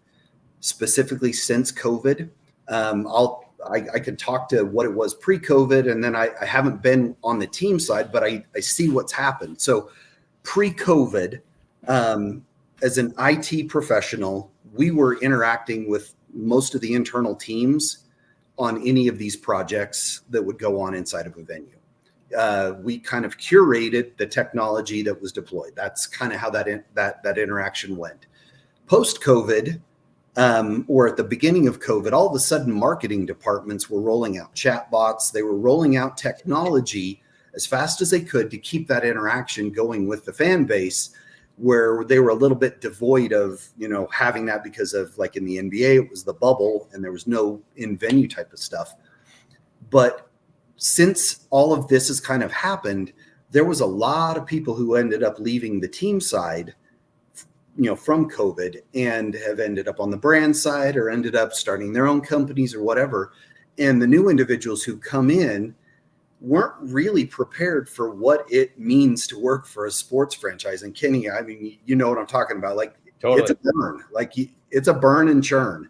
specifically since COVID. I could talk to what it was pre-COVID, and then I haven't been on the team side, but I see what's happened. So pre-COVID, as an IT professional, we were interacting with most of the internal teams on any of these projects that would go on inside of a venue. We kind of curated the technology that was deployed. That's kind of how that interaction went. Post-COVID, or at the beginning of COVID, all of a sudden marketing departments were rolling out chatbots. They were rolling out technology as fast as they could to keep that interaction going with the fan base, where they were a little bit devoid of, having that, because of, like, in the NBA, it was the bubble and there was no in-venue type of stuff. But since all of this has kind of happened, there was a lot of people who ended up leaving the team side, from COVID, and have ended up on the brand side or ended up starting their own companies or whatever. And the new individuals who come in weren't really prepared for what it means to work for a sports franchise. And Kenny, I mean, you know what I'm talking about. Like, totally. It's a burn. Like, it's a burn and churn.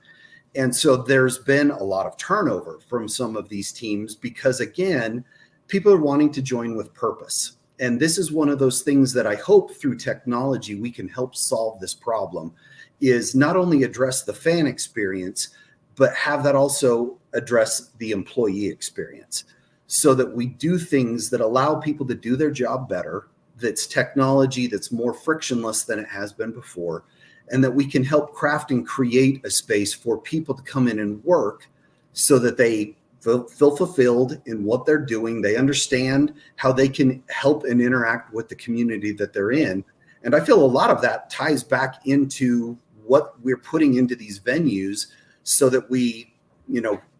And so there's been a lot of turnover from some of these teams because, again, people are wanting to join with purpose. And this is one of those things that I hope through technology we can help solve this problem, is not only address the fan experience, but have that also address the employee experience, so that we do things that allow people to do their job better, that's technology that's more frictionless than it has been before, and that we can help craft and create a space for people to come in and work so that they feel fulfilled in what they're doing. They understand how they can help and interact with the community that they're in. And I feel a lot of that ties back into what we're putting into these venues, so that we,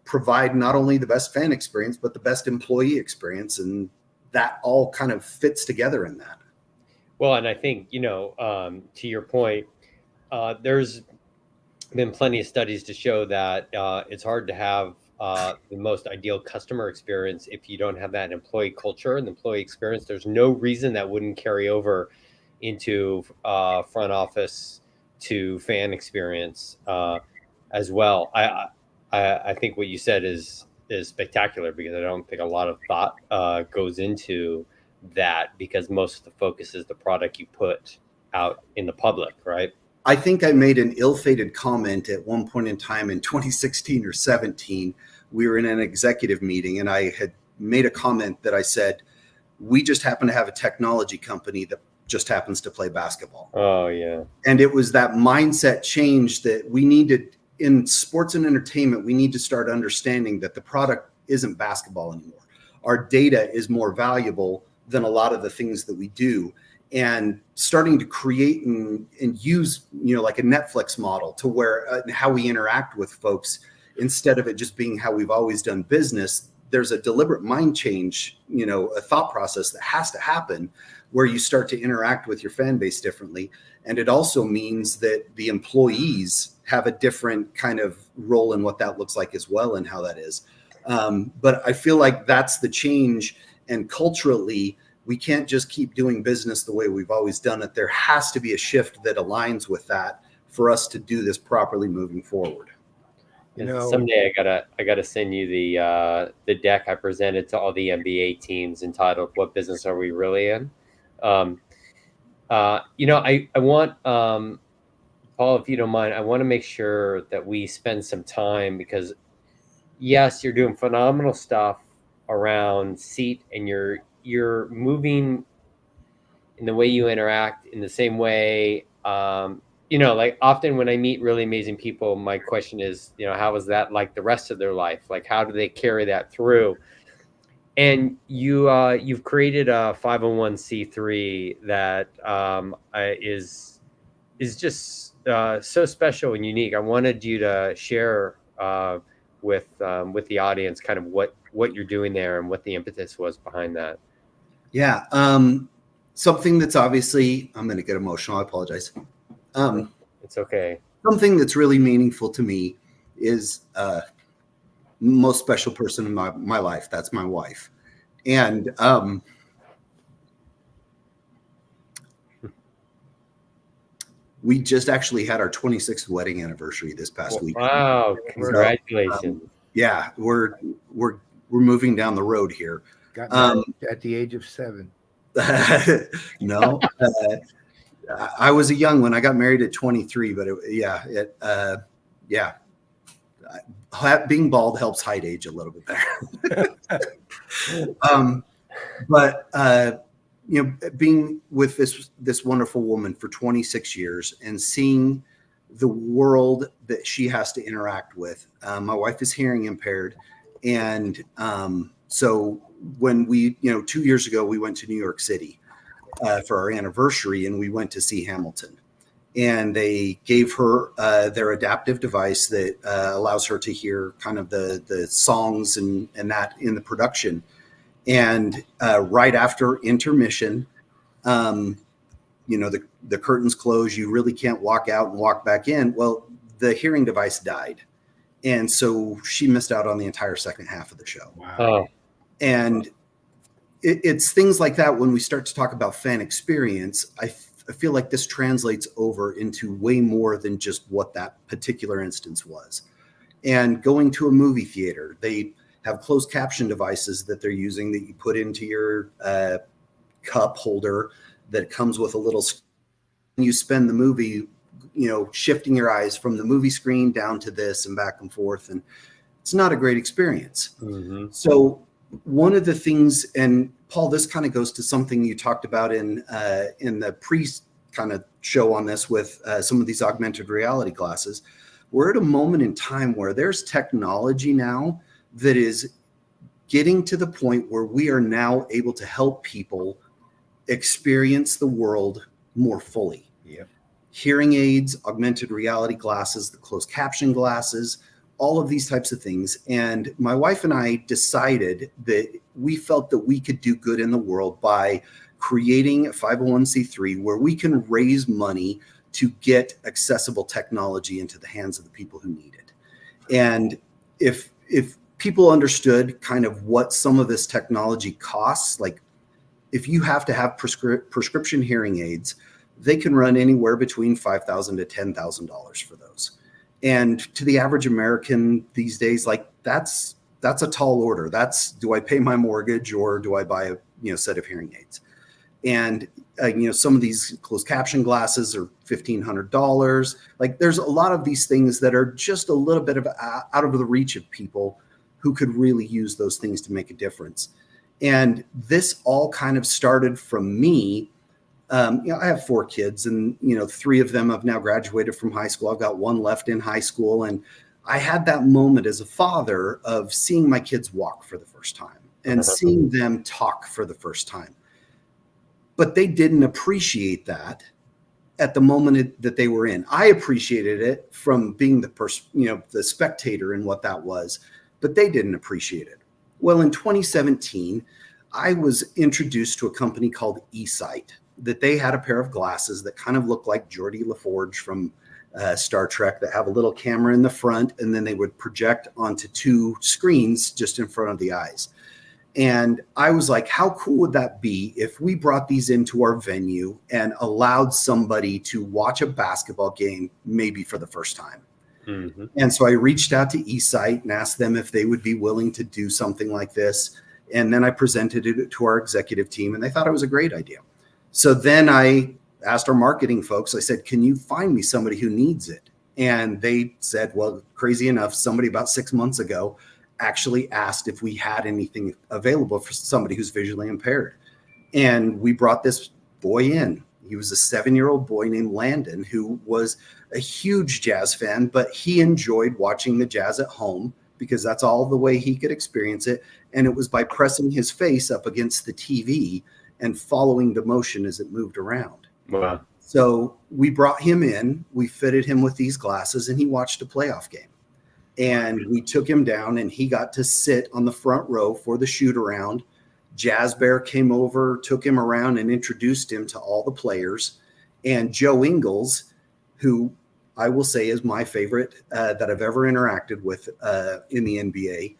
provide not only the best fan experience, but the best employee experience. And that all kind of fits together in that. Well, and I think, to your point, there's been plenty of studies to show that it's hard to have the most ideal customer experience if you don't have that employee culture and employee experience. There's no reason that wouldn't carry over into front office to fan experience as well. I think what you said is spectacular, because I don't think a lot of thought goes into that, because most of the focus is the product you put out in the public, right? I think I made an ill-fated comment at one point in time in 2016 or 17. We were in an executive meeting, and I had made a comment that I said, we just happen to have a technology company that just happens to play basketball. Oh, yeah. And it was that mindset change that we needed in sports and entertainment. We need to start understanding that the product isn't basketball anymore. Our data is more valuable than a lot of the things that we do. And starting to create and use, like a Netflix model to where how we interact with folks, instead of it just being how we've always done business. There's a deliberate mind change, a thought process that has to happen, where you start to interact with your fan base differently. And it also means that the employees have a different kind of role in what that looks like as well, and how that is. But I feel like that's the change. And culturally, we can't just keep doing business the way we've always done it. There has to be a shift that aligns with that for us to do this properly moving forward. You know, someday I gotta send you the deck I presented to all the NBA teams entitled "What Business Are We Really In?" I want Paul, if you don't mind, I want to make sure that we spend some time, because yes, you're doing phenomenal stuff around Seat, and you're moving in the way you interact in the same way. Like often when I meet really amazing people, my question is, how is that like the rest of their life? Like, how do they carry that through? And you've created a 501c3 that is just so special and unique. I wanted you to share with the audience kind of what you're doing there and what the impetus was behind that. Yeah. Something that's obviously, I'm going to get emotional. I apologize. It's okay. Something that's really meaningful to me is most special person in my life. That's my wife. And we just actually had our 26th wedding anniversary this past week. Wow! Congratulations. Yeah, we're moving down the road here. Got married at the age of 7. No, I was a young one. I got married at 23, but being bald helps hide age a little bit there. Being with this wonderful woman for 26 years and seeing the world that she has to interact with. My wife is hearing impaired, and so when we, 2 years ago, we went to New York City for our anniversary, and we went to see Hamilton. And they gave her their adaptive device that allows her to hear kind of the songs and that in the production. And right after intermission, the curtains close. You really can't walk out and walk back in. Well, the hearing device died. And so she missed out on the entire second half of the show. Wow. Oh. And it's things like that. When we start to talk about fan experience, I feel like this translates over into way more than just what that particular instance was. And going to a movie theater, they have closed caption devices that they're using that you put into your cup holder that comes with a little. You spend the movie, shifting your eyes from the movie screen down to this and back and forth, and it's not a great experience. Mm-hmm. So one of the things, and Paul, this kind of goes to something you talked about in the pre kind of show on this with some of these augmented reality glasses. We're at a moment in time where there's technology now that is getting to the point where we are now able to help people experience the world more fully. Yep. Hearing aids, augmented reality glasses, the closed caption glasses, all of these types of things. And my wife and I decided that we felt that we could do good in the world by creating a 501c3 where we can raise money to get accessible technology into the hands of the people who need it. And if people understood kind of what some of this technology costs, like if you have to have prescription hearing aids, they can run anywhere between $5,000 to $10,000 for those. And to the average American these days, like that's a tall order. That's, do I pay my mortgage or do I buy a set of hearing aids? And some of these closed caption glasses are $1,500. Like there's a lot of these things that are just a little bit of out of the reach of people who could really use those things to make a difference. And this all kind of started from me. I have 4 kids, and 3 of them have now graduated from high school. I've got 1 left in high school, and I had that moment as a father of seeing my kids walk for the first time and seeing them talk for the first time. But they didn't appreciate that at the moment that they were in. I appreciated it from being the spectator and what that was, but they didn't appreciate it. Well, in 2017, I was introduced to a company called eSight, that they had a pair of glasses that kind of looked like Geordi LaForge from Star Trek, that have a little camera in the front, and then they would project onto 2 screens just in front of the eyes. And I was like, how cool would that be if we brought these into our venue and allowed somebody to watch a basketball game, maybe for the first time? Mhm. And so I reached out to eSight and asked them if they would be willing to do something like this. And then I presented it to our executive team, and they thought it was a great idea. So then I asked our marketing folks, I said, can you find me somebody who needs it? And they said, well, crazy enough, somebody about 6 months ago actually asked if we had anything available for somebody who's visually impaired. And we brought this boy in. He was a 7-year-old boy named Landon, who was a huge Jazz fan, but he enjoyed watching the Jazz at home because that's all the way he could experience it. And it was by pressing his face up against the TV and following the motion as it moved around. Wow. So we brought him in, we fitted him with these glasses, and he watched a playoff game. And we took him down, and he got to sit on the front row for the shoot around. Jazz Bear came over, took him around, and introduced him to all the players. And Joe Ingles, who I will say is my favorite that I've ever interacted with in the NBA,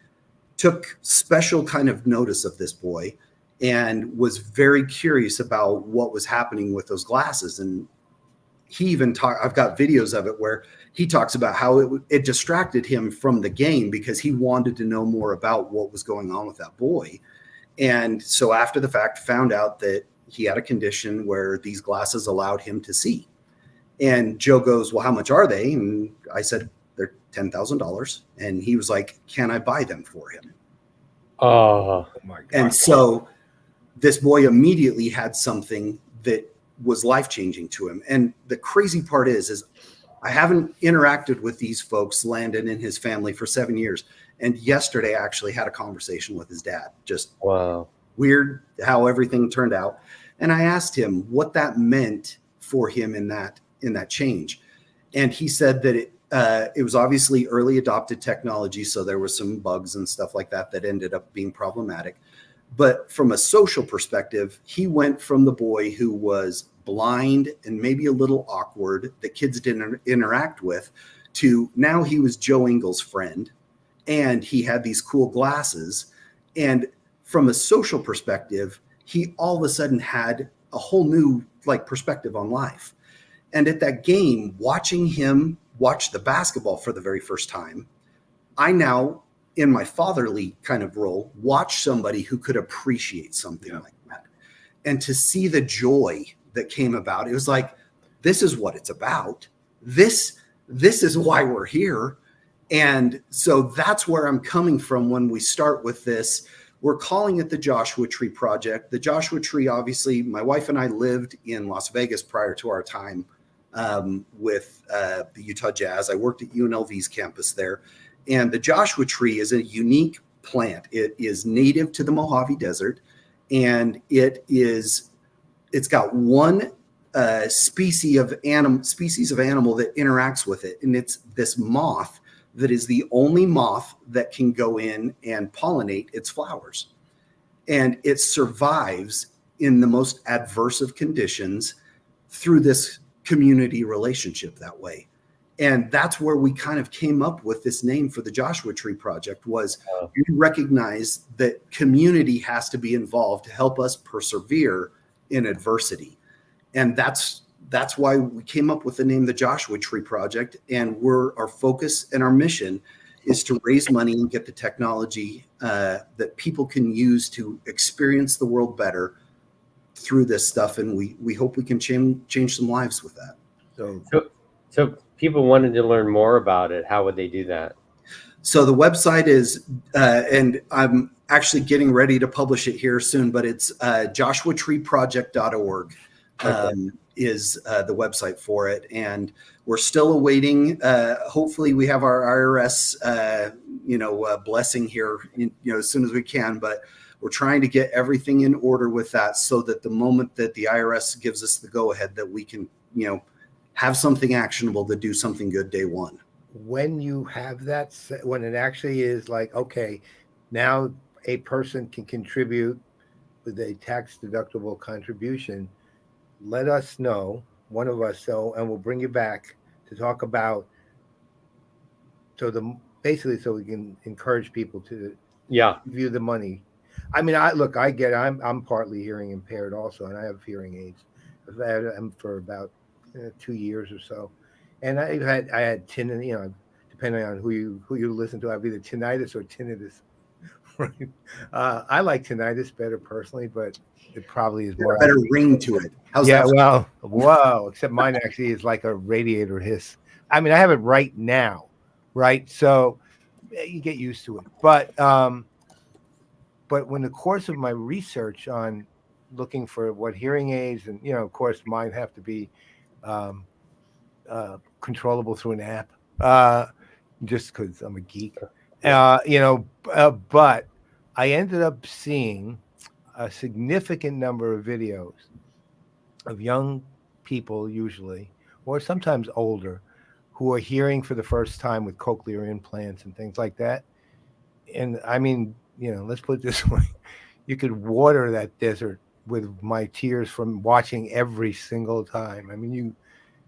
took special kind of notice of this boy and was very curious about what was happening with those glasses. And he even talked, I've got videos of it where he talks about how it distracted him from the game because he wanted to know more about what was going on with that boy. And so after the fact, found out that he had a condition where these glasses allowed him to see. And Joe goes, well, how much are they? And I said, they're $10,000. And he was like, can I buy them for him? Oh, Oh my God. And so this boy immediately had something that was life-changing to him. And the crazy part is I haven't interacted with these folks, Landon and his family, for 7 years. And yesterday I actually had a conversation with his dad. Just wow. weird how everything turned out. And I asked him what that meant for him in that change. And he said that it was obviously early adopted technology. So there were some bugs and stuff like that that ended up being problematic. But from a social perspective, he went from the boy who was blind and maybe a little awkward that kids didn't interact with to now he was Joe Ingles' friend and he had these cool glasses. And from a social perspective, he all of a sudden had a whole new perspective on life. And at that game, watching him watch the basketball for the very first time, I now, in my fatherly kind of role, watch somebody who could appreciate something like that. And to see the joy that came about, it was like, this is what it's about. This is why we're here. And so that's where I'm coming from when we start with this. We're calling it the Joshua Tree Project. The Joshua Tree, obviously, my wife and I lived in Las Vegas prior to our time with the Utah Jazz. I worked at UNLV's campus there. And the Joshua Tree is a unique plant. It is native to the Mojave Desert, and it's got one species of animal that interacts with it, and it's this moth that is the only moth that can go in and pollinate its flowers. And it survives in the most adverse of conditions through this community relationship that way. And that's where we kind of came up with this name for the Joshua Tree Project was we recognize that community has to be involved to help us persevere in adversity. And that's why we came up with the name the Joshua Tree Project. And our focus and our mission is to raise money and get the technology that people can use to experience the world better through this stuff. And we hope we can change some lives with that. So people wanted to learn more about it. How would they do that? So the website is, and I'm actually getting ready to publish it here soon, but it's joshuatreeproject.org is the website for it. And we're still awaiting, hopefully we have our IRS, blessing here, as soon as we can, but we're trying to get everything in order with that so that the moment that the IRS gives us the go ahead that we can, have something actionable to do something good day one. When you have that, when it actually is like, okay, now a person can contribute with a tax deductible contribution, let us know, one of us, and we'll bring you back to talk about, so we can encourage people to Yeah. view the money. I mean, I get it. I'm partly hearing impaired also, and I have hearing aids. I've had them for about 2 years or so, and I had tinnitus. You know, depending on who you listen to, I've either tinnitus or tinnitus. Right. I like tinnitus better personally, but it probably is more a better ring to it. How's yeah, that? well, whoa. Except mine actually is like a radiator hiss. I mean, I have it right now, right? So you get used to it. But when the course of my research on looking for what hearing aids, and of course, mine have to be um, controllable through an app, just because I'm a geek. But I ended up seeing a significant number of videos of young people, usually, or sometimes older, who are hearing for the first time with cochlear implants and things like that. And I mean, let's put it this way: you could water that desert with my tears from watching every single time. I mean, you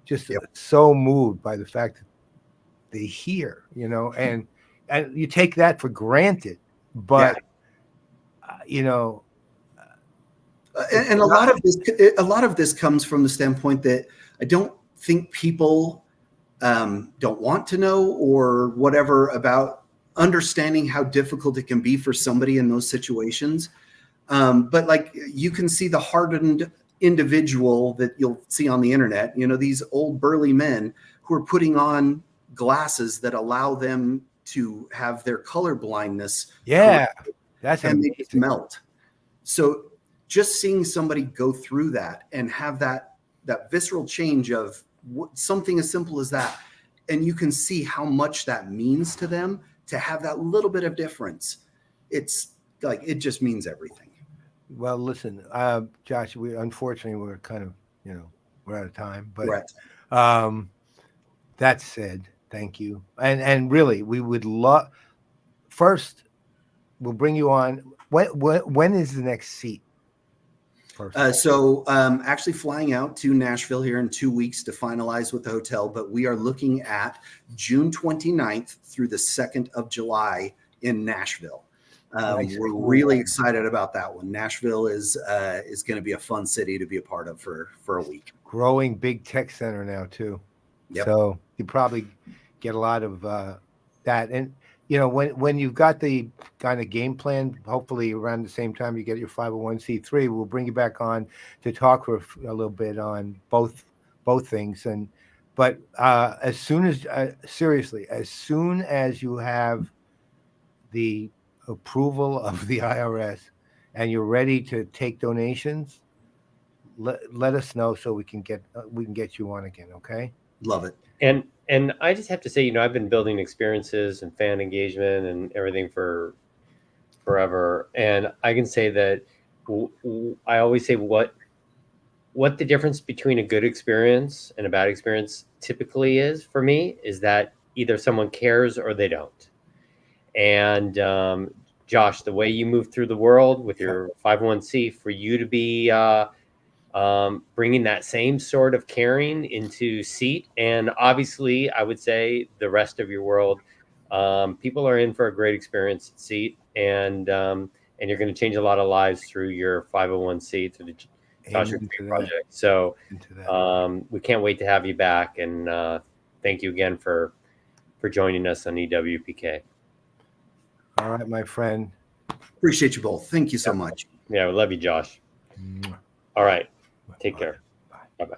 just Yep. so moved by the fact that they hear, and you take that for granted, but you know, And a lot of this comes from the standpoint that I don't think people don't want to know or whatever about understanding how difficult it can be for somebody in those situations. But like you can see the hardened individual that you'll see on the internet, these old burly men who are putting on glasses that allow them to have their color blindness. yeah, that's and amazing. they just melt. So just seeing somebody go through that and have that visceral change of something as simple as that, and you can see how much that means to them to have that little bit of difference. It's like it just means everything. Well, listen, Josh, unfortunately we're kind of we're out of time, but Correct. that said, thank you, and really we would love. First, we'll bring you on. When is the next seat? So actually flying out to Nashville here in 2 weeks to finalize with the hotel, but we are looking at June 29th through the 2nd of July in Nashville. Nice. We're really excited about that one. Nashville is going to be a fun city to be a part of for a week. Growing big tech center now too. Yep. So you probably get a lot of that. And when you've got the kind of game plan, hopefully around the same time you get your 501c3, we'll bring you back on to talk for a little bit on both things. But as soon as seriously, as soon as you have the approval of the IRS and you're ready to take donations, let us know so we can get you on again. Okay. Love it. And I just have to say, I've been building experiences and fan engagement and everything for forever, and I can say that I always say what the difference between a good experience and a bad experience typically is for me is that either someone cares or they don't. And Josh, the way you move through the world with your 501c, for you to be bringing that same sort of caring into Seat, and obviously I would say the rest of your world, people are in for a great experience at Seat, and you're going to change a lot of lives through your 501c through the Josh project. So we can't wait to have you back, and thank you again for joining us on EWPK. All right, my friend. Appreciate you both. Thank you so much. Yeah, we love you, Josh. All right. Take care. Bye-bye.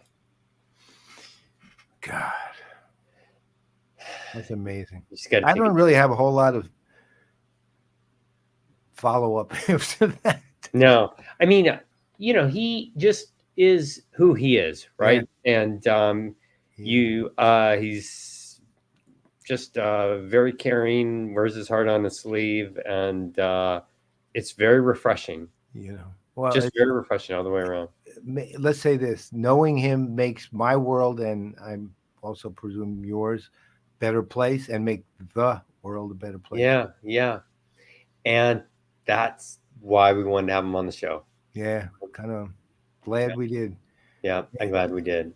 God, that's amazing. I don't really have a whole lot of follow-up after that. No, I mean, he just is who he is, right? Yeah. And he's just very caring, wears his heart on his sleeve, and it's very refreshing. Well, just very refreshing all the way around. Let's say this: knowing him makes my world, and I'm also presume yours, better place, and make the world a better place. Yeah, and that's why we wanted to have him on the show. Yeah, kind of glad we did. Yeah, I'm glad we did.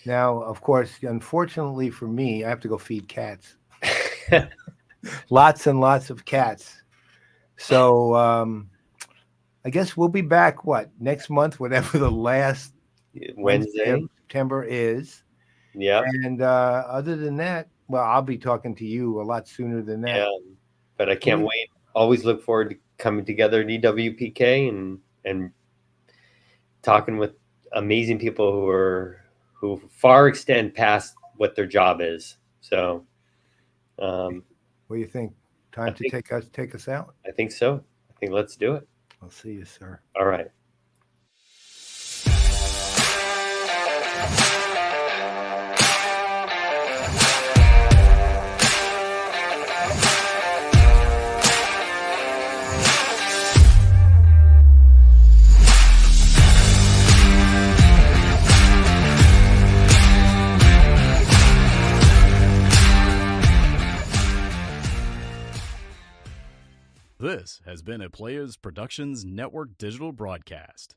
Now, of course, unfortunately for me, I have to go feed cats. Lots and lots of cats. So I guess we'll be back, next month, whatever the last Wednesday Wednesday. of September is. Yeah. And other than that, well, I'll be talking to you a lot sooner than that. Yeah. But I can't wait. Always look forward to coming together at EWPK and talking with amazing people who far extend past what their job is. So What do you think? Time to take us out? I think so. I think let's do it. I'll see you, sir. All right. This has been a Players Productions Network digital broadcast.